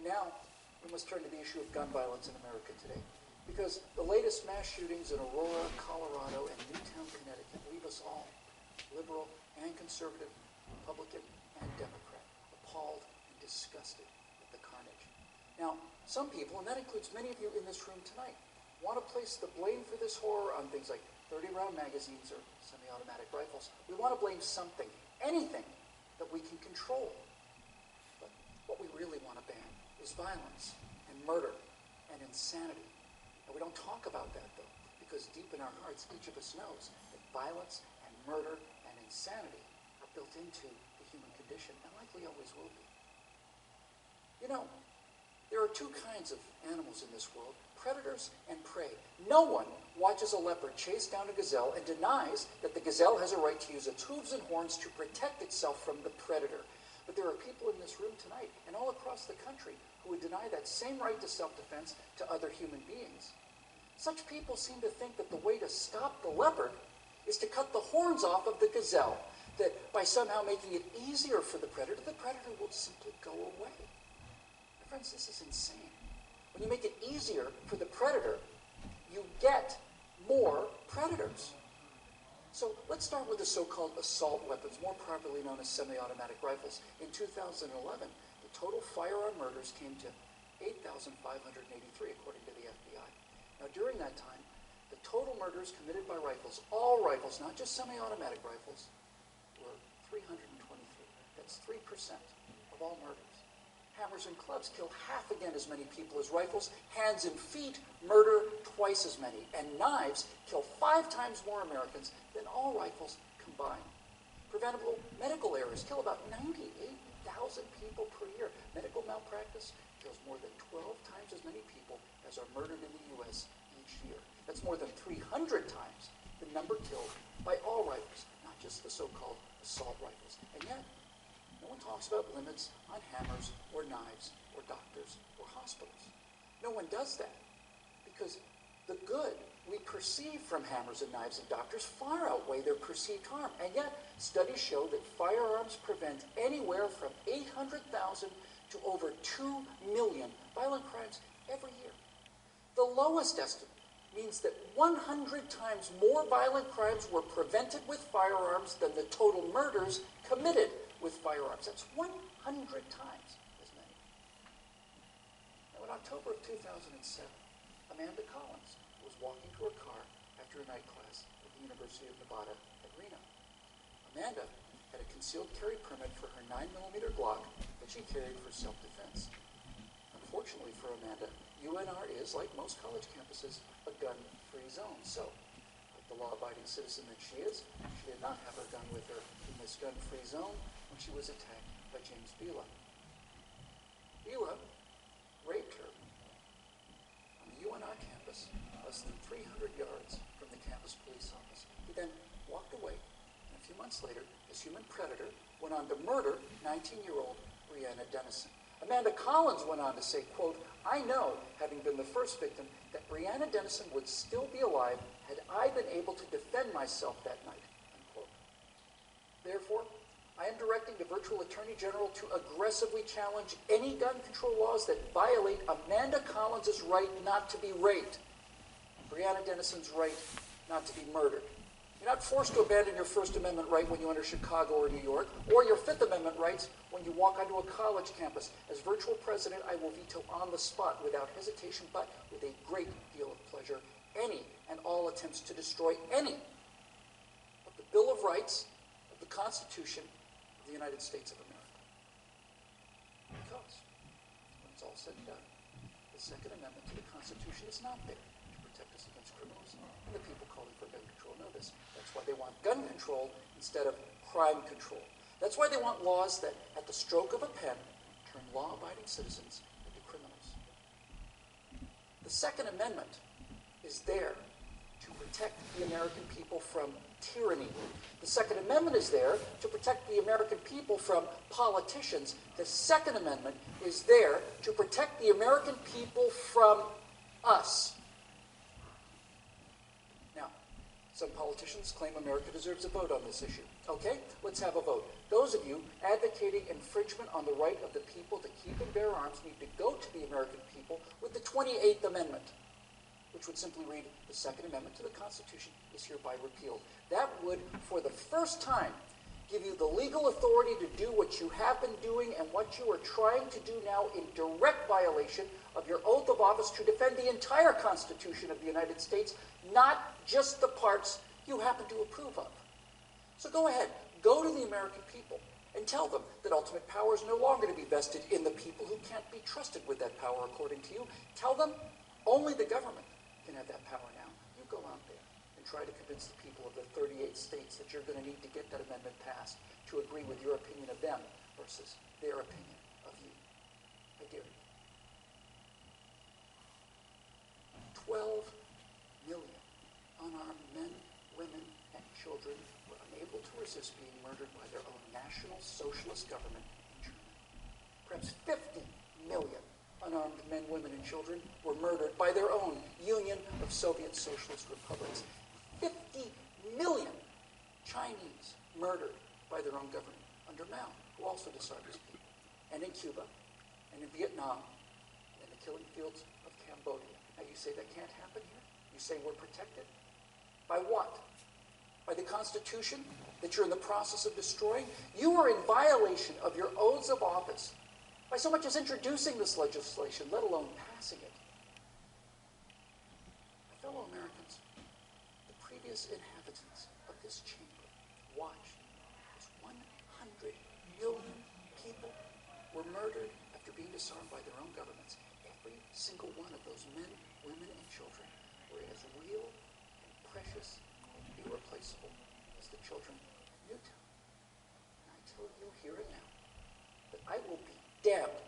Now, we must turn to the issue of gun violence in America today, because the latest mass shootings in Aurora, Colorado, and Newtown, Connecticut leave us all, liberal and conservative, Republican and Democrat, appalled and disgusted at the carnage. Now, some people, and that includes many of you in this room tonight, want to place the blame for this horror on things like 30-round magazines or semi-automatic rifles. We want to blame something, anything that we can control. But what we really want to ban is violence and murder and insanity. And we don't talk about that, though, because deep in our hearts, each of us knows that violence and murder and insanity are built into the human condition and likely always will be. You know, there are two kinds of animals in this world, predators and prey. No one watches a leopard chase down a gazelle and denies that the gazelle has a right to use its hooves and horns to protect itself from the predator. But there are people in this room tonight and all across the country who would deny that same right to self-defense to other human beings. Such people seem to think that the way to stop the leopard is to cut the horns off of the gazelle, that by somehow making it easier for the predator will simply go away. My friends, this is insane. When you make it easier for the predator, you get more predators. So let's start with the so-called assault weapons, more properly known as semi-automatic rifles. In 2011, the total firearm murders came to 8,583, according to the FBI. Now, during that time, the total murders committed by rifles, all rifles, not just semi-automatic rifles, were 323. That's 3% of all murders. Hammers and clubs kill half again as many people as rifles. Hands and feet murder twice as many. And knives kill 5 times more Americans than all rifles combined. Preventable medical errors kill about 98,000 people per year. Medical malpractice kills more than 12 times as many people as are murdered in the U.S. each year. That's more than 300 times the number killed by all rifles, not just the so-called assault rifles. And yet, no one talks about limits on hammers or knives or doctors or hospitals. No one does that because the good we perceive from hammers and knives and doctors far outweigh their perceived harm. And yet, studies show that firearms prevent anywhere from 800,000 to over 2 million violent crimes every year. The lowest estimate means that 100 times more violent crimes were prevented with firearms than the total murders committed with firearms. That's 100 times as many. Now, in October of 2007, Amanda Collins was walking to her car after a night class at the University of Nevada at Reno. Amanda had a concealed carry permit for her 9mm Glock that she carried for self-defense. Unfortunately for Amanda, UNR is, like most college campuses, a gun-free zone. So, like the law-abiding citizen that she is, she did not have her gun with her in this gun-free zone when she was attacked by James Bila. Bila raped her on the UNR campus, less than 300 yards from the campus police office. He then walked away, and a few months later, this human predator went on to murder 19-year-old Breonna Dennison. Amanda Collins went on to say, quote, "I know, having been the first victim, that Breonna Dennison would still be alive had I been able to defend myself that night," unquote. Therefore, I am directing the virtual Attorney General to aggressively challenge any gun control laws that violate Amanda Collins' right not to be raped, Breonna Dennison's right not to be murdered. You're not forced to abandon your First Amendment right when you enter Chicago or New York, or your Fifth Amendment rights when you walk onto a college campus. As virtual president, I will veto on the spot, without hesitation, but with a great deal of pleasure, any and all attempts to destroy any of the Bill of Rights of the Constitution of the United States of America. Because, when it's all said and done, the Second Amendment to the Constitution is not there to protect us against criminals, and the people calling for gun control know this. That's why they want gun control instead of crime control. That's why they want laws that, at the stroke of a pen, turn law-abiding citizens into criminals. The Second Amendment is there to protect the American people from tyranny. The Second Amendment is there to protect the American people from politicians. The Second Amendment is there to protect the American people from us. Now, some politicians claim America deserves a vote on this issue. Okay, let's have a vote. Those of you advocating infringement on the right of the people to keep and bear arms need to go to the American people with the 28th Amendment, which would simply read, the Second Amendment to the Constitution is hereby repealed. That would, for the first time, give you the legal authority to do what you have been doing and what you are trying to do now in direct violation of your oath of office to defend the entire Constitution of the United States, not just the parts you happen to approve of. So go ahead, go to the American people and tell them that ultimate power is no longer to be vested in the people who can't be trusted with that power according to you. Tell them only the government can have that power now. You go out there and try to convince the people of the 38 states that you're going to need to get that amendment passed to agree with your opinion of them versus their opinion of you. I dare you. 12 million unarmed men, women, and children were unable to resist being murdered by their own National Socialist government in Germany. Perhaps 50 million unarmed men, women, and children were murdered by their own Union of Soviet Socialist Republics. 50 million Chinese murdered by their own government under Mao, who also disarmed his people. And in Cuba, and in Vietnam, and the killing fields of Cambodia. Now you say that can't happen here? You say we're protected? By what? By the Constitution that you're in the process of destroying? You are in violation of your oaths of office by so much as introducing this legislation, let alone passing it. My fellow Americans, the previous inhabitants of this chamber watched as 100 million people were murdered after being disarmed by their own governments. Every single one of those men, women, and children were as real and precious and irreplaceable as the children of Newtown. And I tell you here and now that I will be damned